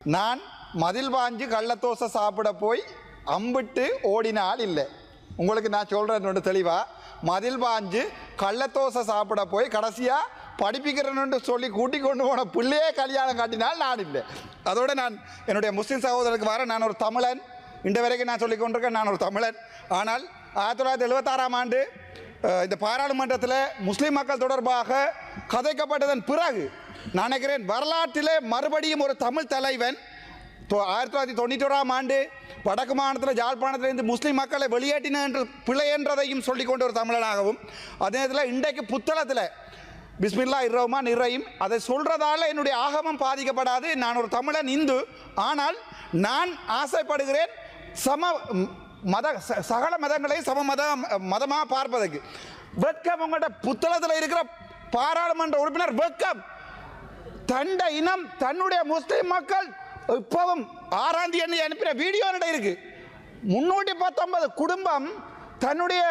நான் மதில் பாஞ்சு கள்ளத்தோசை சாப்பிட போய் அம்பிட்டு ஓடினால் இல்லை. உங்களுக்கு நான் சொல்கிறேன்னு தெளிவாக, மதில் பாஞ்சு கள்ளத்தோசை சாப்பிட போய் கடைசியாக படிப்பிக்கிறேன்னு சொல்லி கூட்டிக் கொண்டு போன பிள்ளையே கல்யாணம் காட்டினால் நான் இல்லை. அதோடு நான் என்னுடைய முஸ்லீம் சகோதரருக்கு வர, நான் ஒரு தமிழன், இந்த வரைக்கும் நான் சொல்லிக் கொண்டிருக்கேன், நான் ஒரு தமிழன். ஆனால் 1976ஆம் ஆண்டு இந்த பாராளுமன்றத்தில் முஸ்லீம் மக்கள் தொடர்பாக கதைக்கப்பட்டதன் பிறகு நான் நினைக்கிறேன் வரலாற்றிலே மறுபடியும் ஒரு தமிழ் தலைவன் 1991ஆம் ஆண்டு வடக்கு மாநிலத்தில் ஜாழ்ப்பாணத்திலிருந்து முஸ்லீம் மக்களை வெளியேற்றின என்று பிழை என்றதையும் சொல்லிக்கொண்ட ஒரு தமிழனாகவும், அதே நேரத்தில் இன்றைக்கு புத்தளத்தில் பிஸ்மில்லா இர்ரஹ்மான் இர்ரஹீம் அதை சொல்கிறதால என்னுடைய ஆகமம் பாதிக்கப்படாது. நான் ஒரு தமிழன், இந்து. ஆனால் நான் ஆசைப்படுகிறேன் சகல மதங்களையும் சம மதமாக பார்ப்பதற்கு. வெட்கம் உங்கள்கிட்ட புத்தளத்தில் இருக்கிற பாராளுமன்ற உறுப்பினர் வெட்கம். தண்ட இனம் தன்னுடைய முஸ்லிம் மக்கள் இப்பவும் 6ஆம் தேதி அனுப்பின வீடியோ இருக்கு. 319 குடும்பம் தன்னுடைய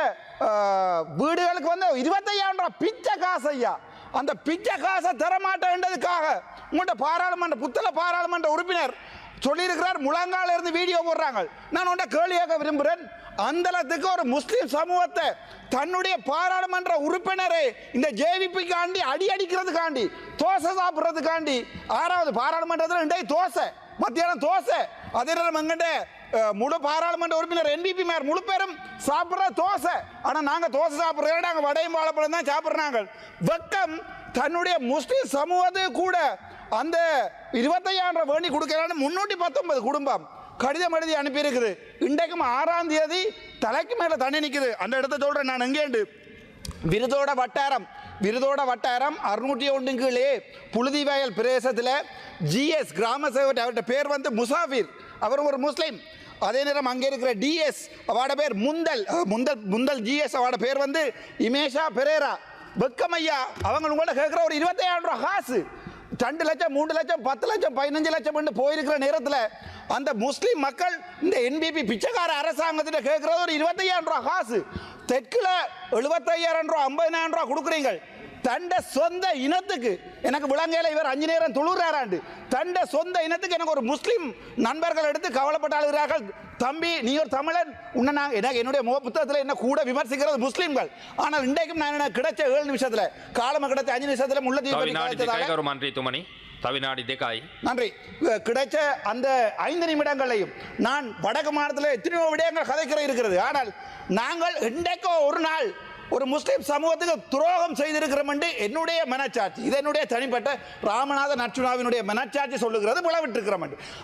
வீடுகளுக்கு வந்து 25,000 ரூபாய் பிச்சை காசு. ஐயா, அந்த பிச்சை காசை தரமாட்டேன்றதுக்காக உங்கள்கிட்ட பாராளுமன்ற புத்தள பாராளுமன்ற உறுப்பினர் சொல்லியிருக்கிறார். முழங்கால இருந்து வீடியோ போடுறாங்க. நான் உன்ட கேள்வி கேட்க விரும்புகிறேன். அந்தளத்துக்கு ஒரு முஸ்லீம் சமூகத்தை தன்னுடைய பாராளுமன்ற உறுப்பினரை இந்த ஜேவிபிக்காண்டி அடிக்கிறதுக்காண்டி, தோசை சாப்பிட்றதுக்காண்டி, 6வது பாராளுமன்றத்தில் இன்றைய தோசை, மத்தியானம் தோசை, அதே நேரம் எங்கிட்ட முழு பாராளுமன்ற உறுப்பினர் என்பிபி மேயர் முழு பேரும் சாப்பிட்ற தோசை. ஆனால் நாங்கள் தோசை சாப்பிட்றோம், நாங்கள் வடையும் வாழைப்பழம் தான் சாப்பிட்றாங்க. வெக்கம் தன்னுடைய முஸ்லீம் சமூகத்துக்கு கூட அந்த 25,000 ரூபாய் வேண்டி கொடுக்கலான்னு 319 குடும்பம் கடிதம் எழுதி அனுப்பியிருக்குது. இன்றைக்கும் 6ஆம் தேதி தலைக்கு மேலே தண்ணி நிற்குது. அந்த இடத்த சொல்கிறேன் நான். எங்கேண்டு விருதோட வட்டாரம் 601 கீழே புழுதிவயல் பிரதேசத்தில் ஜிஎஸ் கிராம சேவகர், அவர்கிட்ட பேர் வந்து முசாஃபிர், அவரும் ஒரு முஸ்லீம். அதே நேரம் அங்கே இருக்கிற டிஎஸ் அவரோட பேர் முந்தல் ஜிஎஸ், அவரோட பேர் வந்து இமேஷா பெரேரா. வெக்கமையா, அவங்க உங்கள்ட்ட கேட்குற ஒரு 25,000 ரூபாய் காசு 2 லட்சம் 3 லட்சம் 10 லட்சம் 15 லட்சம் போயிருக்கிற நேரத்தில் அந்த முஸ்லீம் மக்கள் இந்த என்பிபி பிச்சைக்கார அரசாங்கத்திட்ட கேட்குறது ஒரு 25,000 ரூபாய் காசு. தெற்கில் 75,000 ரூபா 50,000 ரூபா கொடுக்குறீங்க. தண்ட சொந்த இனத்துக்கு, எனக்கு விளங்கையில் இவர் 5 நேரம் தொழுறாராண்டு, தண்ட சொந்த இனத்துக்கு எனக்கு ஒரு முஸ்லீம் நண்பர்கள் எடுத்து கவலைப்பட்டாளுகிறார்கள். தம்பி, நீ ஒரு தமிழன், உன்னை நான் என்னுடைய புத்தகத்தில் என்ன கூட விமர்சிக்கிறது முஸ்லீம்கள். ஆனால் இன்றைக்கும் நான் எனக்கு கிடைச்ச 7 நிமிஷத்தில் காலமாக கிடைச்ச 5 நிமிஷத்தில் நன்றி கிடைச்ச அந்த 5 நிமிடங்களையும் நான் வடக்கு மாநிலத்தில் எத்தனையோ விடயங்கள் கதைக்கிற இருக்கிறது. ஆனால் நாங்கள் இன்றைக்கோ ஒரு நாள் ஒரு முஸ்லீம் சமூகத்துக்கு துரோகம் செய்திருக்கிறோம் என்று என்னுடைய மனச்சாட்சி, இது என்னுடைய தனிப்பட்ட ராமநாத நச்சுனாவினுடைய மனச்சாட்சி சொல்லுகிறது, விளவிட்டிருக்கிறோம் என்று.